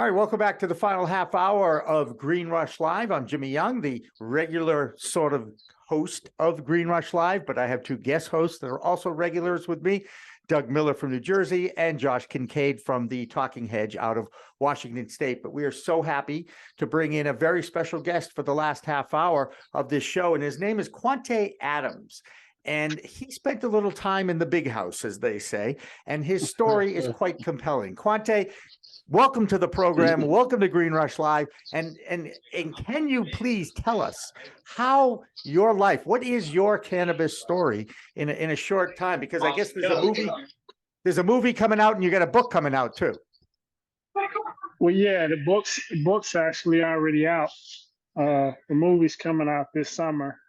All right, welcome back to the final half hour of Green Rush Live. I'm Jimmy Young, the regular sort of host of Green Rush Live, but I have two guest hosts that are also regulars with me, Doug Miller from New Jersey and Josh Kincaid from the Talking Hedge out of Washington State. But we are so happy to bring in a very special guest for the last half hour of this show, and his name is Quawntay Adams. And he spent a little time in the big house, as they say, and his story is quite compelling. Quawntay, welcome to the program. Welcome to Green Rush Live. And can you please tell us how your life, what is your cannabis story in a short time? Because I guess there's a movie coming out and you got a book coming out too. Well, yeah, the book's actually already out. The movie's coming out this summer.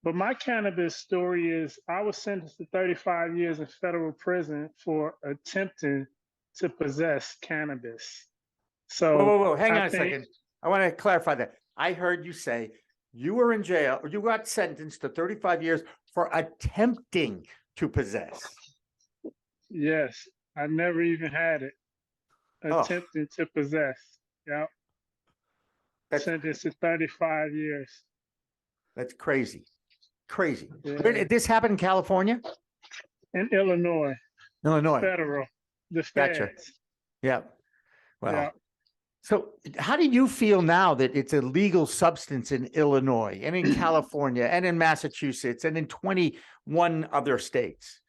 But my cannabis story is I was sentenced to 35 years in federal prison for attempting to possess cannabis. So whoa, hang on a second. I want to clarify that. I heard you say you were in jail, or you got sentenced to 35 years for attempting to possess. Yes, I never even had it. Attempting to possess. Yep. Sentenced to 35 years. That's crazy. Crazy. Yeah. Did this happen in California? In Illinois. Illinois. Federal. The feds. Gotcha. Yeah. Well, yeah. So how do you feel now that it's a legal substance in Illinois and in California and in Massachusetts and in 21 other states?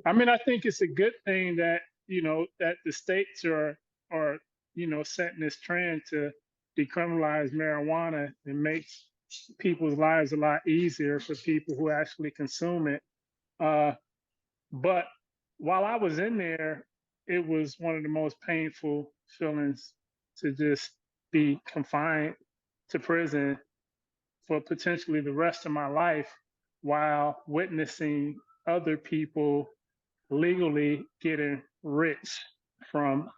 I mean, I think it's a good thing that, that the states are, setting this trend to decriminalize marijuana and makes people's lives a lot easier for people who actually consume it. But while I was in there, it was one of the most painful feelings to just be confined to prison for potentially the rest of my life while witnessing other people legally getting rich from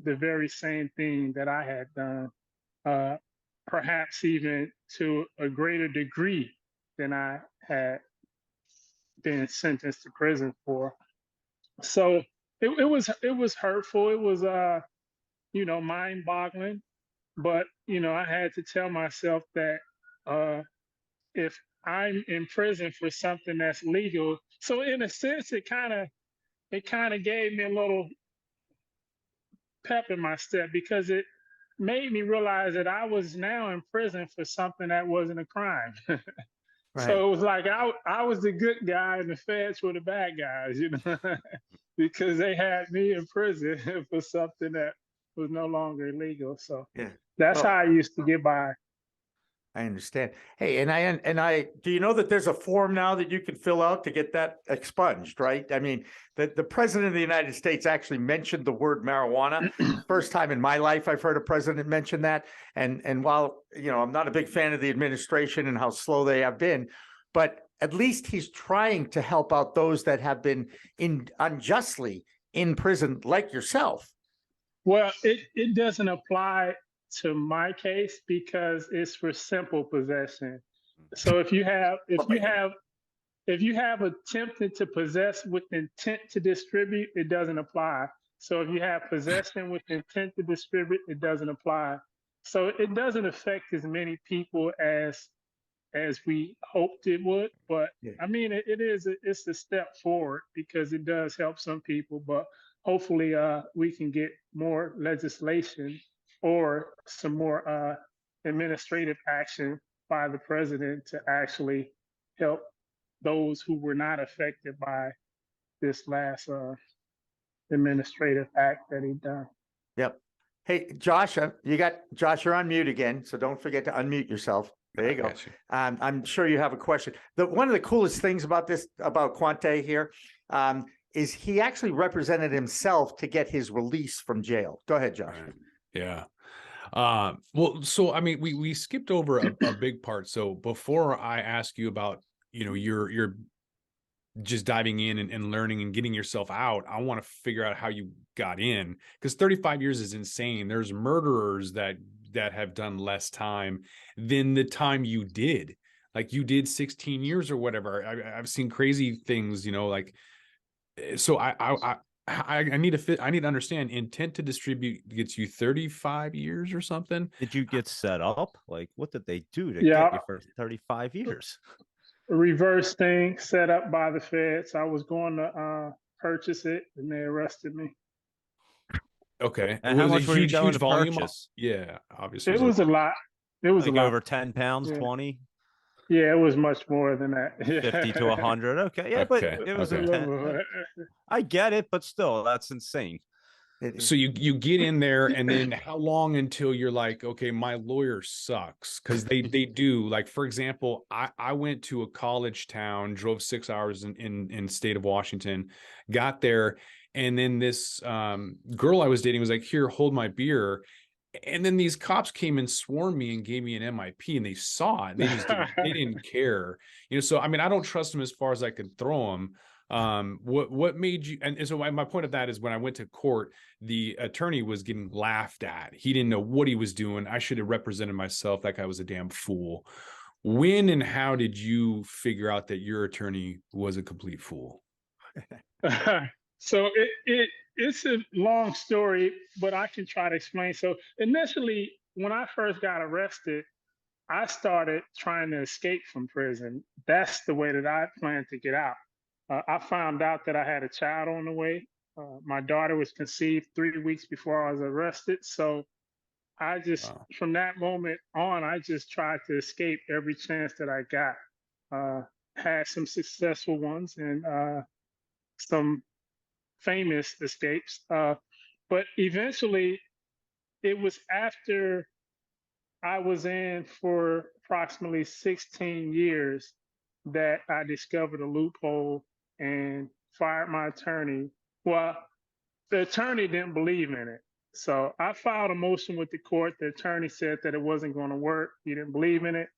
the very same thing that I had done, perhaps even to a greater degree than I had been sentenced to prison for. So it was hurtful. It was mind-boggling. But I had to tell myself that if I'm in prison for something that's legal, so in a sense, it kind of gave me a little pep in my step because it made me realize that I was now in prison for something that wasn't a crime. Right. So it was like I was the good guy and the feds were the bad guys, because they had me in prison for something that was no longer illegal. So yeah, that's how I used to get by. I understand. Hey, and I do you know that there's a form now that you can fill out to get that expunged, right? I mean, the president of the United States actually mentioned the word marijuana. First time in my life I've heard a president mention that. And while, I'm not a big fan of the administration and how slow they have been, but at least he's trying to help out those that have been unjustly in prison like yourself. Well, it doesn't apply to my case because it's for simple possession. So if you have attempted to possess with intent to distribute, it doesn't apply. So if you have possession with intent to distribute, it doesn't apply. So it doesn't affect as many people as we hoped it would. But yeah. I mean, it's a step forward because it does help some people. But hopefully, we can get more legislation or some more administrative action by the president to actually help those who were not affected by this last administrative act that he done. Yep. Hey, Josh, you're on mute again, so don't forget to unmute yourself. There you go. I'm sure you have a question. One of the coolest things about Quawntay here is he actually represented himself to get his release from jail. Go ahead, Josh. Right. Yeah. Well, so I mean, we skipped over a big part. So before I ask you about, you're just diving in and learning and getting yourself out, I want to figure out how you got in, because 35 years is insane. There's murderers that have done less time than the time you did. Like you did 16 years or whatever. I've seen crazy things, like, so I need to fit. I need to understand. Intent to distribute gets you 35 years or something. Did you get set up? Like, what did they do to Yeah, get you for 35 years? reverse thing set up by the feds. I was going to purchase it, and they arrested me. Okay, And how was much a were you huge, going huge to volume. purchase? Yeah, obviously. It was a lot. It was Like a lot. over 10 pounds, Yeah. 20, Yeah, it was much more than that. 50 to 100. Okay. Yeah, but Okay, it was A okay. little intense. bit. I get it, but still, that's insane. So you get in there, and then how long until you're like, okay, my lawyer sucks? Because they do. Like, for example, I went to a college town, drove 6 hours in state of Washington, got there, and then this girl I was dating was like, here, hold my beer. And then these cops came and swarmed me and gave me an MIP, and they saw it. They just they didn't care, you know. So I mean, I don't trust them as far as I could throw them. What made you? And so my point of that is, when I went to court, the attorney was getting laughed at. He didn't know what he was doing. I should have represented myself. That guy was a damn fool. When and how did you figure out that your attorney was a complete fool? So it's a long story, but I can try to explain. So initially, when I first got arrested, I started trying to escape from prison. That's the way that I planned to get out. I found out that I had a child on the way. My daughter was conceived 3 weeks before I was arrested. So I just, Wow. from that moment on, I just tried to escape every chance that I got. Had some successful ones and some famous escapes. But eventually, it was after I was in for approximately 16 years that I discovered a loophole and fired my attorney. Well, the attorney didn't believe in it. So I filed a motion with the court. The attorney said that it wasn't going to work. He didn't believe in it.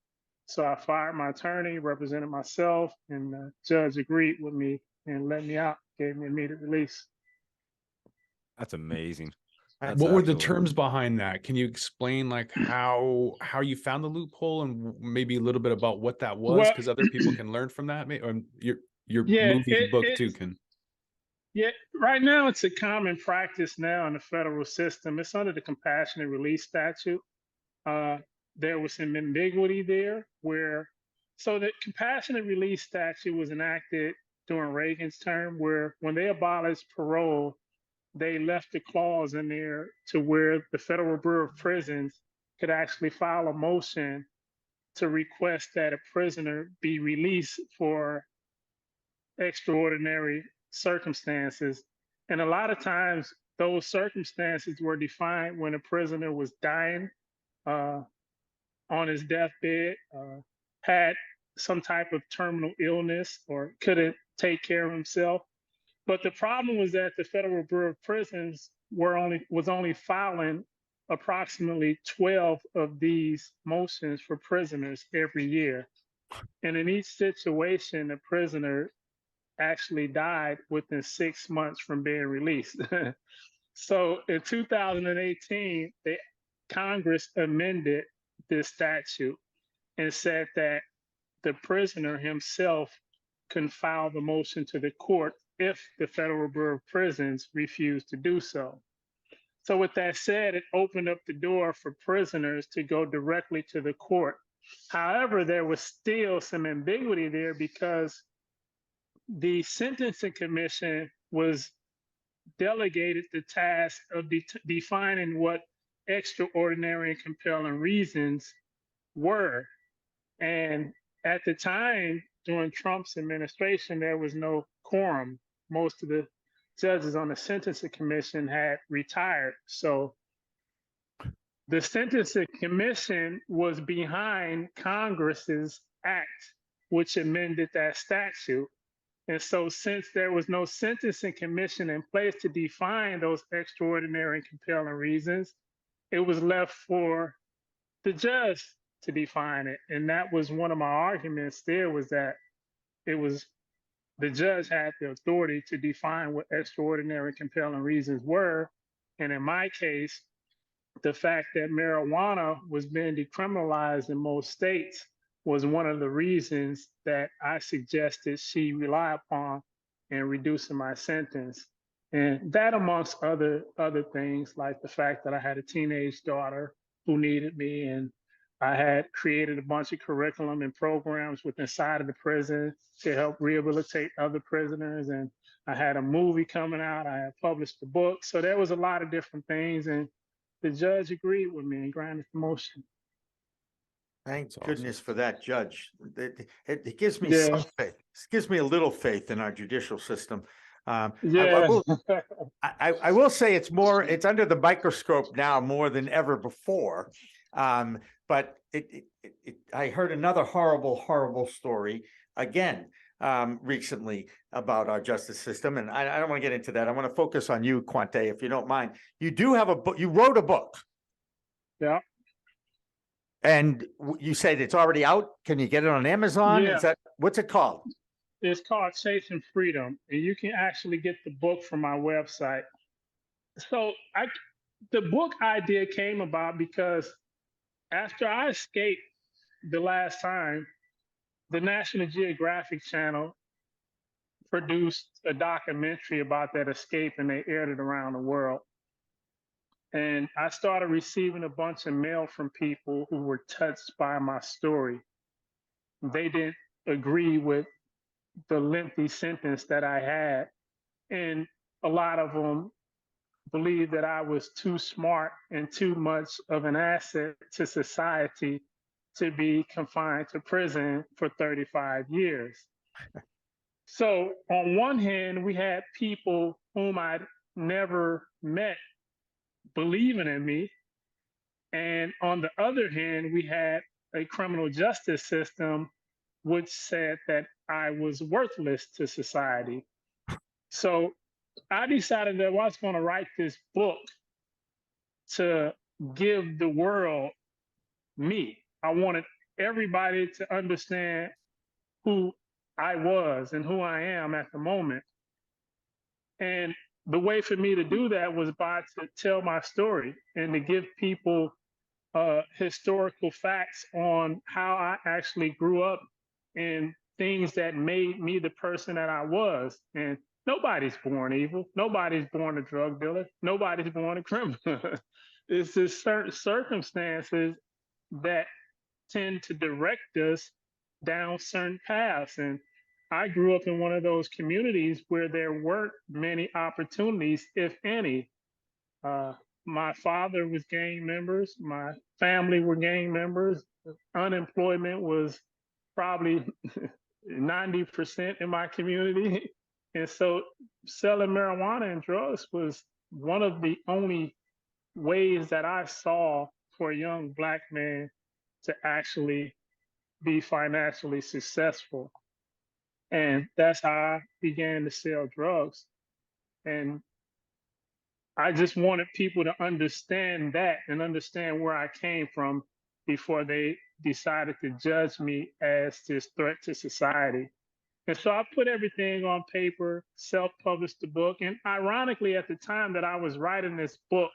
So I fired my attorney, represented myself, and the judge agreed with me and let me out, gave me immediate release. That's amazing. What What were the absolutely- terms behind that? Can you explain like how you found the loophole, and maybe a little bit about what that was? Well, Because other people can learn from that. Or your Yeah, movie and book too can. Yeah, right now it's a common practice now in the federal system. It's under the compassionate release statute. There was some ambiguity there so the compassionate release statute was enacted during Reagan's term, where when they abolished parole, they left a clause in there to where the Federal Bureau of Prisons could actually file a motion to request that a prisoner be released for extraordinary circumstances. And a lot of times, those circumstances were defined when a prisoner was dying on his deathbed, had some type of terminal illness, or couldn't take care of himself. But the problem was that the Federal Bureau of Prisons was only filing approximately 12 of these motions for prisoners every year. And in each situation, the prisoner actually died within 6 months from being released. So in 2018, Congress amended this statute and said that the prisoner himself can file the motion to the court if the Federal Bureau of Prisons refused to do so. So with that said, it opened up the door for prisoners to go directly to the court. However, there was still some ambiguity there because the Sentencing Commission was delegated the task of defining what extraordinary and compelling reasons were. And at the time, during Trump's administration, there was no quorum. Most of the judges on the Sentencing Commission had retired. So the Sentencing Commission was behind Congress's act, which amended that statute. And so since there was no Sentencing Commission in place to define those extraordinary and compelling reasons, it was left for the judge to define it. And that was one of my arguments there, was that the judge had the authority to define what extraordinary and compelling reasons were. And in my case, the fact that marijuana was being decriminalized in most states was one of the reasons that I suggested she rely upon in reducing my sentence. And that amongst other things, like the fact that I had a teenage daughter who needed me, and I had created a bunch of curriculum and programs within inside of the prison to help rehabilitate other prisoners. And I had a movie coming out. I had published a book. So there was a lot of different things. And the judge agreed with me and granted the motion. Thank That's awesome. goodness for that, Judge. It gives me Yeah. some faith. It gives me a little faith in our judicial system. I Yeah. will say it's under the microscope now more than ever before. But I heard another horrible story again recently about our justice system, and I don't want to get into that. I want to focus on you, Quawntay, if you don't mind. You do have a book. You wrote a book. Yeah. And you said it's already out. Can you get it on Amazon? Yeah. What's it called? It's called Chasing Freedom, and you can actually get the book from my website. So the book idea came about because after I escaped the last time, the National Geographic Channel produced a documentary about that escape, and they aired it around the world. And I started receiving a bunch of mail from people who were touched by my story. They didn't agree with the lengthy sentence that I had. And a lot of them believed that I was too smart and too much of an asset to society to be confined to prison for 35 years. So on one hand, we had people whom I'd never met believing in me. And on the other hand, we had a criminal justice system which said that I was worthless to society. So I decided that I was going to write this book to give the world me. I wanted everybody to understand who I was and who I am at the moment. And the way for me to do that was by to tell my story and to give people historical facts on how I actually grew up and things that made me the person that I was. And nobody's born evil. Nobody's born a drug dealer. Nobody's born a criminal. It's just certain circumstances that tend to direct us down certain paths. And I grew up in one of those communities where there weren't many opportunities, if any. My father was gang members. My family were gang members. Unemployment was probably 90% in my community. And so selling marijuana and drugs was one of the only ways that I saw for a young Black man to actually be financially successful. And that's how I began to sell drugs. And I just wanted people to understand that and understand where I came from before they decided to judge me as this threat to society. And so I put everything on paper, self-published the book. And ironically, at the time that I was writing this book,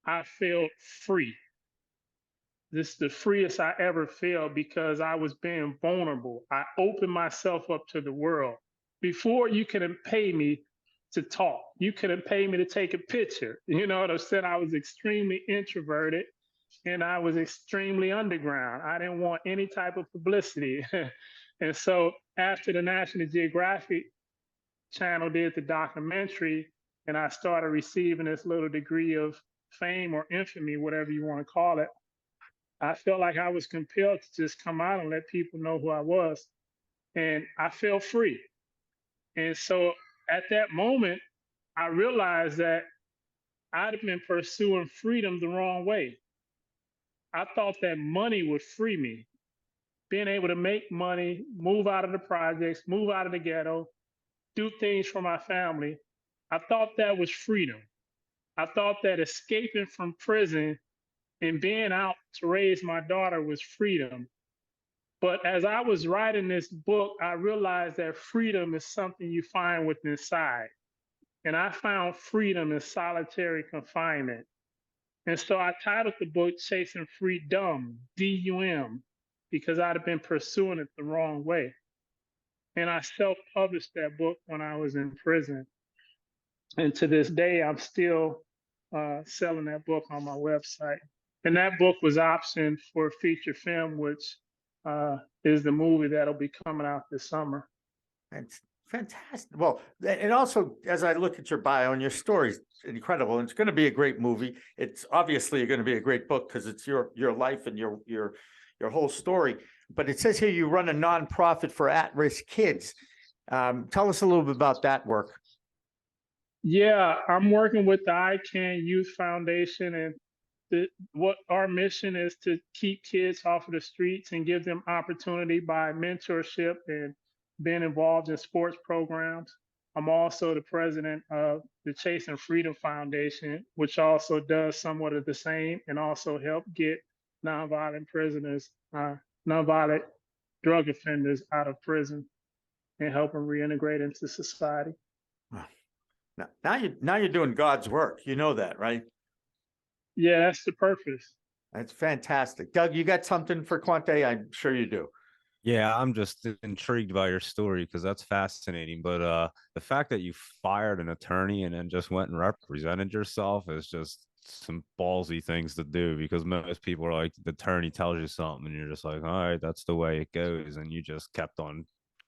I felt free. This is the freest I ever felt because I was being vulnerable. I opened myself up to the world. Before, you couldn't pay me to talk. You couldn't pay me to take a picture. You know what I'm saying? I was extremely introverted and I was extremely underground. I didn't want any type of publicity. And so after the National Geographic Channel did the documentary and I started receiving this little degree of fame or infamy, whatever you want to call it, I felt like I was compelled to just come out and let people know who I was. And I felt free. And so at that moment, I realized that I'd have been pursuing freedom the wrong way. I thought that money would free me. Being able to make money, move out of the projects, move out of the ghetto, do things for my family. I thought that was freedom. I thought that escaping from prison and being out to raise my daughter was freedom. But as I was writing this book, I realized that freedom is something you find within inside. And I found freedom in solitary confinement. And so I titled the book Chasing Freedom, D-U-M, because I'd have been pursuing it the wrong way. And I self-published that book when I was in prison. And to this day, I'm still selling that book on my website. And that book was optioned for feature film, which is the movie that'll be coming out this summer. It's fantastic. Well, and also, as I look at your bio and your story's incredible, and it's going to be a great movie. It's obviously going to be a great book because it's your life and your whole story. But it says here you run a nonprofit for at-risk kids. Tell us a little bit about that work. Yeah, I'm working with the ICANN Youth Foundation, and what our mission is to keep kids off of the streets and give them opportunity by mentorship and being involved in sports programs. I'm also the president of the Chasing Freedom Foundation, which also does somewhat of the same and also help get nonviolent prisoners, nonviolent drug offenders out of prison and help them reintegrate into society. Now you're doing God's work. You know that, right? Yeah, that's the purpose. That's fantastic. Doug, you got something for Quawntay? I'm sure you do. Yeah, I'm just intrigued by your story because that's fascinating. But the fact that you fired an attorney and then just went and represented yourself is just some ballsy things to do, because most people are like, the attorney tells you something and you're just like, all right, that's the way it goes. And you just kept on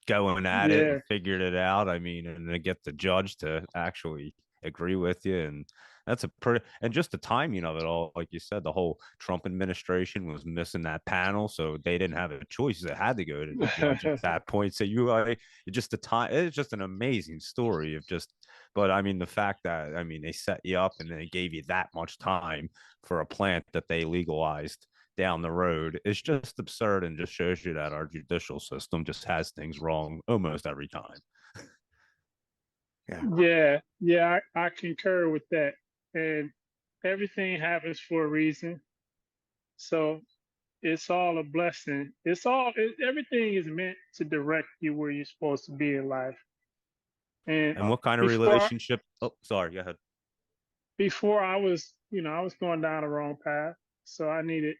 going at it Yeah. and figured it out. I mean, and to get the judge to actually agree with you, and that's a pretty, and just the timing of it all, like you said, the whole Trump administration was missing that panel, so they didn't have a choice. They had to go to the judge at that point. So you like, just the time, it's just an amazing story of just, but I mean, the fact that, I mean, they set you up and they gave you that much time for a plant that they legalized down the road is just absurd, and just shows you that our judicial system just has things wrong almost every time. Yeah, I concur with that. And everything happens for a reason. So it's all a blessing. Everything is meant to direct you where you're supposed to be in life. And what kind of before relationship? Oh, sorry, go ahead. before I was going down the wrong path. So I needed,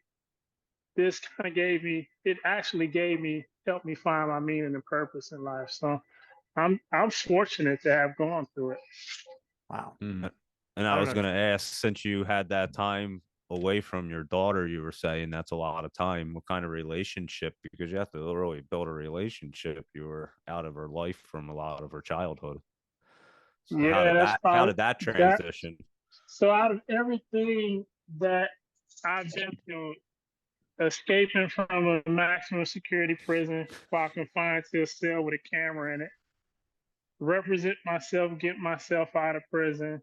this kind of helped me find my meaning and purpose in life. So I'm fortunate to have gone through it. Wow. And I I don't was know. going to ask, since you had that time away from your daughter, you were saying that's a lot of time. What kind of relationship? Because you have to really build a relationship. You were out of her life from a lot of her childhood. So Yeah, that's how probably did that that. transition? So out of everything that I've been through, escaping from a maximum security prison while confined to a cell with a camera in it, represent myself, get myself out of prison,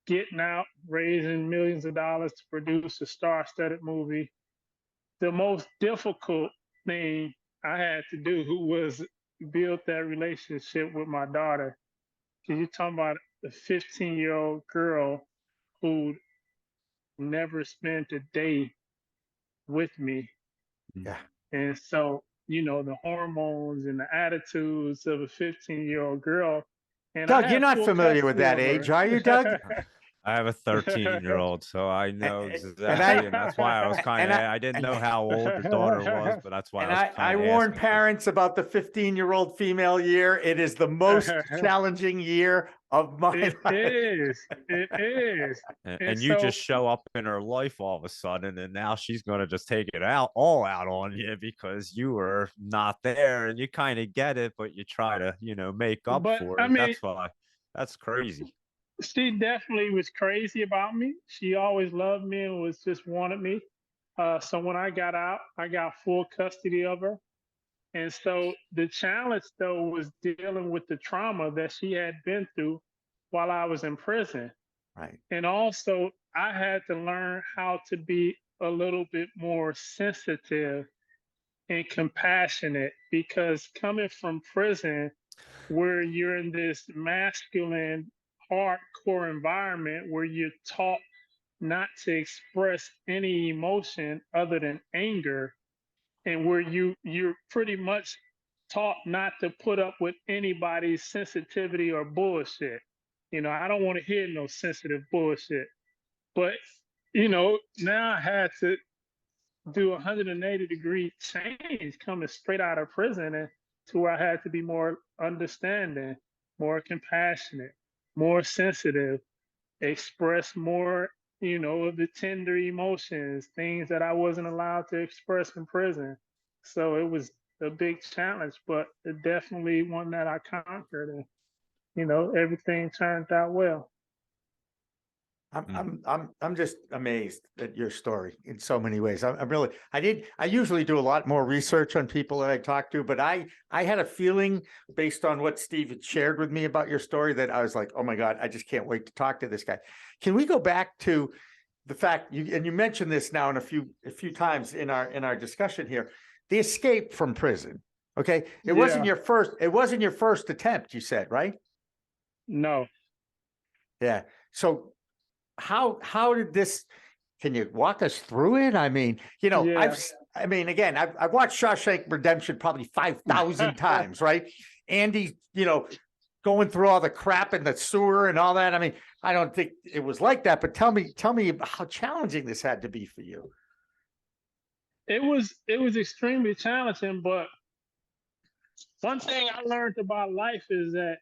getting out, raising millions of dollars to produce a star-studded movie. The most difficult thing I had to do was build that relationship with my daughter. Because you're talking about a 15-year-old girl who never spent a day with me. Yeah. And so, the hormones and the attitudes of a 15-year-old girl. And Doug, I you're have not full familiar with custody that of age, her. are you, Doug? I have a 13-year-old, so I know And exactly, and that's why I was kind of, I didn't know how old your daughter was, but that's why And I was I kind of warn asking. parents about the 15-year-old female year. It is the most challenging year of my It life. is. It is. And you just show up in her life all of a sudden, and now she's going to just take it all out on you because you were not there, and you kind of get it, but you try to, make up But for I it. mean, That's why. That's crazy. she definitely was crazy about me. She always loved me and was just wanted me. So when I got out, I got full custody of her. And so the challenge, though, was dealing with the trauma that she had been through while I was in prison. Right. And also, I had to learn how to be a little bit more sensitive and compassionate, because coming from prison, where you're in this masculine, hardcore environment where you're taught not to express any emotion other than anger, and where you're pretty much taught not to put up with anybody's sensitivity or bullshit. I don't want to hear no sensitive bullshit. But now I had to do 180-degree change coming straight out of prison, and to where I had to be more understanding, more compassionate. more sensitive, express more, of the tender emotions, things that I wasn't allowed to express in prison. So it was a big challenge, but definitely one that I conquered, and everything turned out well. I'm just amazed at your story in so many ways. I'm really, I usually do a lot more research on people that I talk to, but I had a feeling based on what Steve had shared with me about your story that I was like, oh my God, I just can't wait to talk to this guy. Can we go back to the fact you mentioned this now in a few times in our discussion here, the escape from prison. Okay. It wasn't your first attempt, you said, right? No. Yeah. So how did this, can you walk us through it? I mean, Yeah. I've watched Shawshank Redemption probably 5,000 times, right? Andy, going through all the crap in the sewer and all that. I mean, I don't think it was like that, but tell me how challenging this had to be for you. It was extremely challenging, but one thing I learned about life is that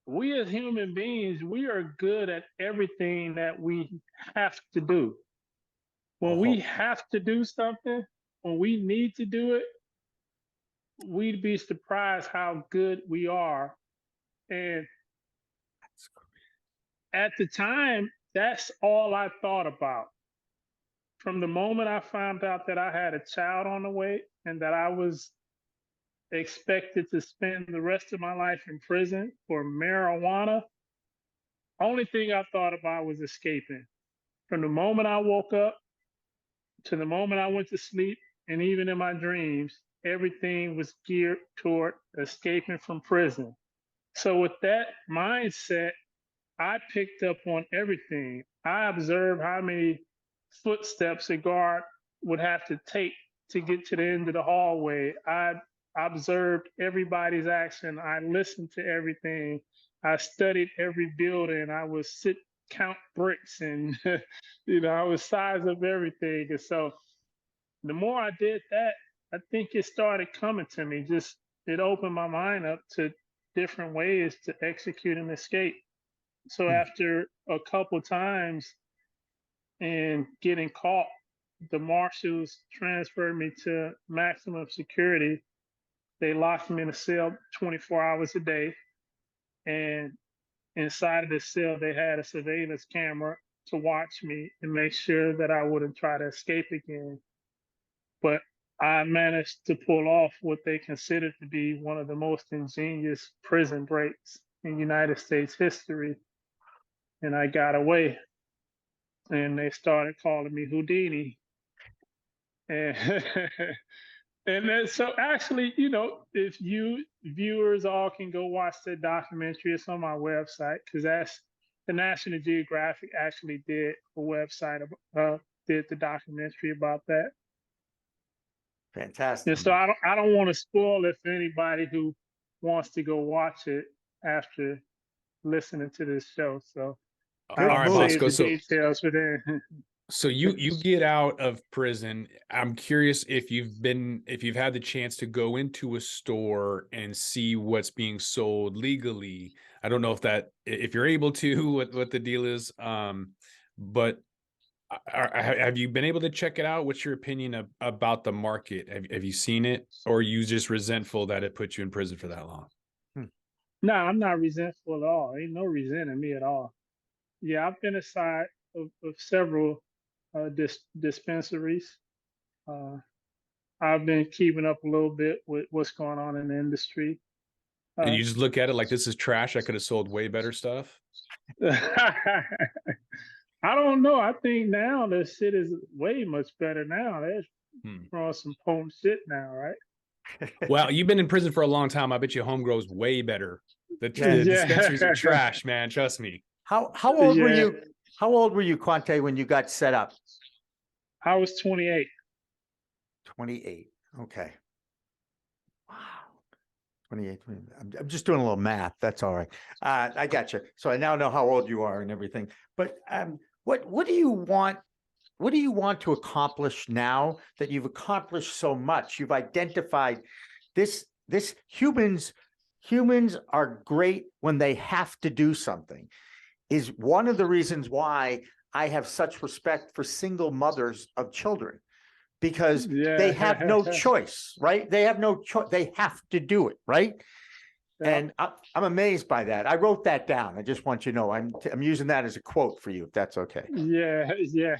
we as human beings, we are good at everything that we have to do. When we have to do something, when we need to do it, we'd be surprised how good we are. And at the time, that's all I thought about. From the moment I found out that I had a child on the way and that I was expected to spend the rest of my life in prison for marijuana, only thing I thought about was escaping. From the moment I woke up to the moment I went to sleep, and even in my dreams, everything was geared toward escaping from prison. So with that mindset, I picked up on everything. I observed how many footsteps a guard would have to take to get to the end of the hallway. I observed everybody's action. I listened to everything. I studied every building. I would count bricks, and I was size up everything. And so the more I did that, I think it started coming to me. Just it opened my mind up to different ways to execute an escape. So after a couple times and getting caught, the marshals transferred me to maximum security. They locked me in a cell 24 hours a day. And inside of the cell, they had a surveillance camera to watch me and make sure that I wouldn't try to escape again. But I managed to pull off what they considered to be one of the most ingenious prison breaks in United States history. And I got away. And they started calling me Houdini. And and then, so actually, if you viewers all can go watch the documentary, it's on my website, because that's the National Geographic actually did a website, did the documentary about that. Fantastic. And so I don't want to spoil it for anybody who wants to go watch it after listening to this show. So I don't save the details for them. So you get out of prison. I'm curious if you've had the chance to go into a store and see what's being sold legally. I don't know if you're able to, what the deal is. But have you been able to check it out? What's your opinion about the market? Have you seen it, or are you just resentful that it put you in prison for that long? No, I'm not resentful at all. Ain't no resenting me at all. Yeah, I've been inside of several dispensaries. I've been keeping up a little bit with what's going on in the industry. And you just look at it like, this is trash. I could have sold way better stuff. I don't know. I think now the shit is way much better now. There's throwing some potent shit now, right? Well, you've been in prison for a long time. I bet you home grows way better. The dispensaries are trash, man. Trust me. How old were you? How old were you, Quawntay, when you got set up? I was 28. 28. Okay. Wow. 28. I'm just doing a little math. That's all right. I got you. So I now know how old you are and everything. But what do you want? What do you want to accomplish now that you've accomplished so much? You've identified this humans humans are great when they have to do something, is one of the reasons why I have such respect for single mothers of children, because they have no choice, right? They have no choice. They have to do it, right? Yeah. And I'm amazed by that. I wrote that down. I just want you to know I'm using that as a quote for you, if that's okay. Yeah, yeah,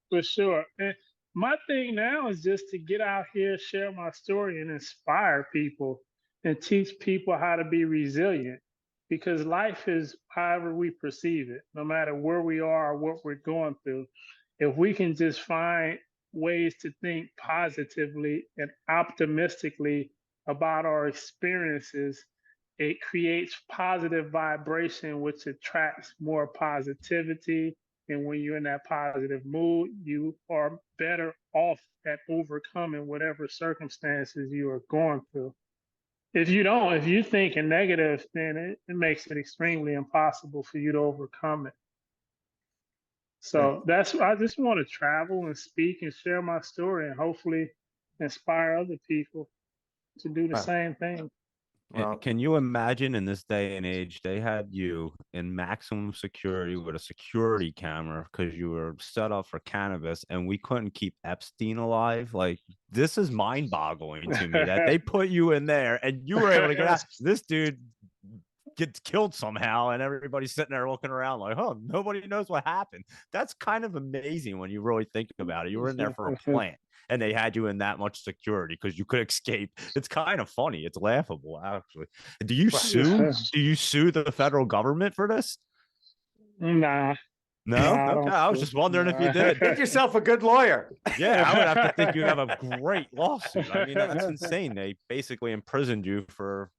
for sure. And my thing now is just to get out here, share my story, and inspire people and teach people how to be resilient. Because life is however we perceive it, no matter where we are or what we're going through. If we can just find ways to think positively and optimistically about our experiences, it creates positive vibration, which attracts more positivity. And when you're in that positive mood, you are better off at overcoming whatever circumstances you are going through. If you think in negative, then it makes it extremely impossible for you to overcome it. So I just want to travel and speak and share my story and hopefully inspire other people to do the same thing. Well, Can you imagine in this day and age, they had you in maximum security with a security camera because you were set up for cannabis and we couldn't keep Epstein alive? Like, this is mind boggling to me that they put you in there and you were able to get out. This dude gets killed somehow and everybody's sitting there looking around like, oh, nobody knows what happened. That's kind of amazing when you really think about it. You were in there for a plant and they had you in that much security because you could escape. It's kind of funny. It's laughable, actually. Do you sue? Do you sue the federal government for this? Nah. No? I Okay. I was just wondering if you did. get yourself a good lawyer. Yeah, I would have to think you have a great lawsuit. I mean, that's insane. They basically imprisoned you for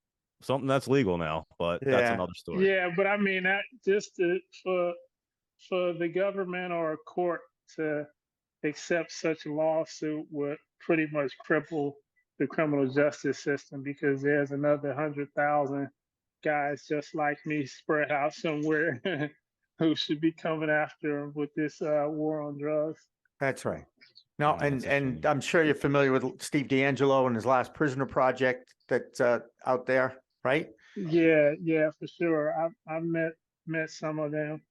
something that's legal now, but that's another story. Yeah, but I mean, that just for the government or a court to accept such a lawsuit would pretty much cripple the criminal justice system, because there's another 100,000 guys just like me spread out somewhere who should be coming after him with this war on drugs. That's right. No, Yeah, that's a and shame. I'm sure you're familiar with Steve D'Angelo and his last prisoner project that's out there, right? Yeah, for sure. I've met some of them.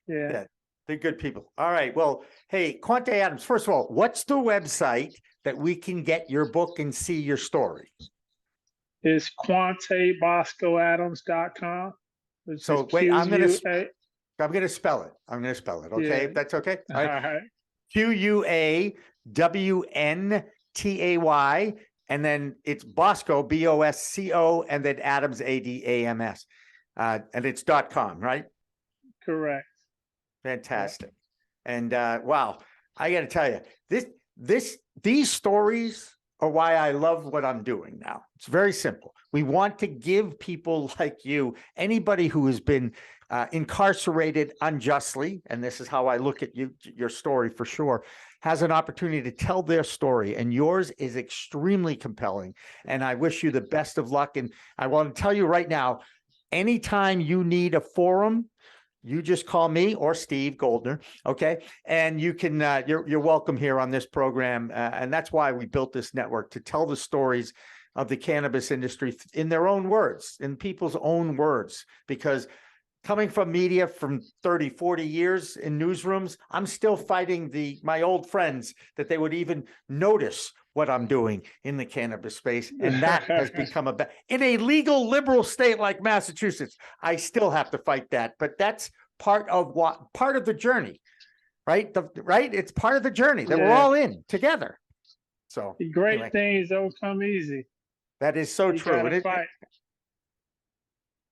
Yeah. They're good people. All right. Well, hey, Quawntay Adams, first of all, what's the website that we can get your book and see your story? It's QuawntayBoscoAdams.com. So wait, I'm gonna spell it. I'm gonna spell it. Okay, Yeah. if that's okay. All right. QUAWNTAY, and then it's Bosco, BOSCO, and then Adams, ADAMS, and it's .com, right? Correct. Fantastic. And wow, I got to tell you, these stories are why I love what I'm doing now. It's very simple. We want to give people like you, anybody who has been incarcerated unjustly, and this is how I look at your story for sure, has an opportunity to tell their story, and yours is extremely compelling. And I wish you the best of luck. And I want to tell you right now, anytime you need a forum, you just call me or Steve Goldner, okay? And you can, you're welcome here on this program. And that's why we built this network, to tell the stories of the cannabis industry in their own words, in people's own words. Because coming from media from 30, 40 years in newsrooms, I'm still fighting my old friends that they would even notice what I'm doing in the cannabis space. And that has become in a legal liberal state like Massachusetts, I still have to fight that, but that's part of the journey, right? It's part of the journey that we're all in together. So great things don't come easy. That is so true. And fight.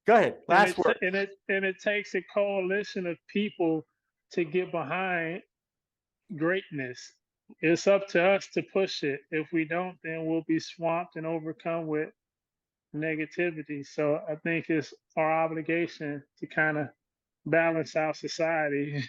Go ahead. Last word. And it takes a coalition of people to get behind greatness. It's up to us to push it. If we don't, then we'll be swamped and overcome with negativity. So I think it's our obligation to kind of balance our society.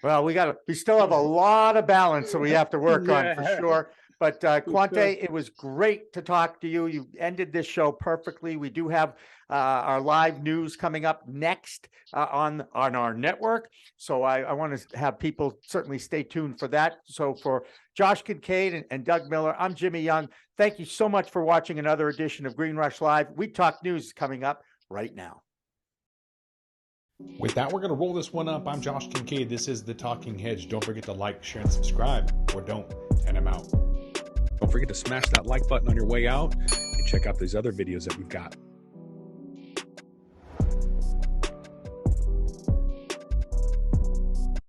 Well, we still have a lot of balance that we have to work on for sure. But Quawntay, stuff. it was great to talk to you. You ended this show perfectly. We do have our live news coming up next on our network. So I want to have people certainly stay tuned for that. So for Josh Kincaid and Doug Miller, I'm Jimmy Young. Thank you so much for watching another edition of Green Rush Live. We Talk News coming up right now. With that, we're going to roll this one up. I'm Josh Kincaid. This is The Talking Hedge. Don't forget to like, share, and subscribe, or don't, and I'm out. Don't forget to smash that like button on your way out and check out these other videos that we've got.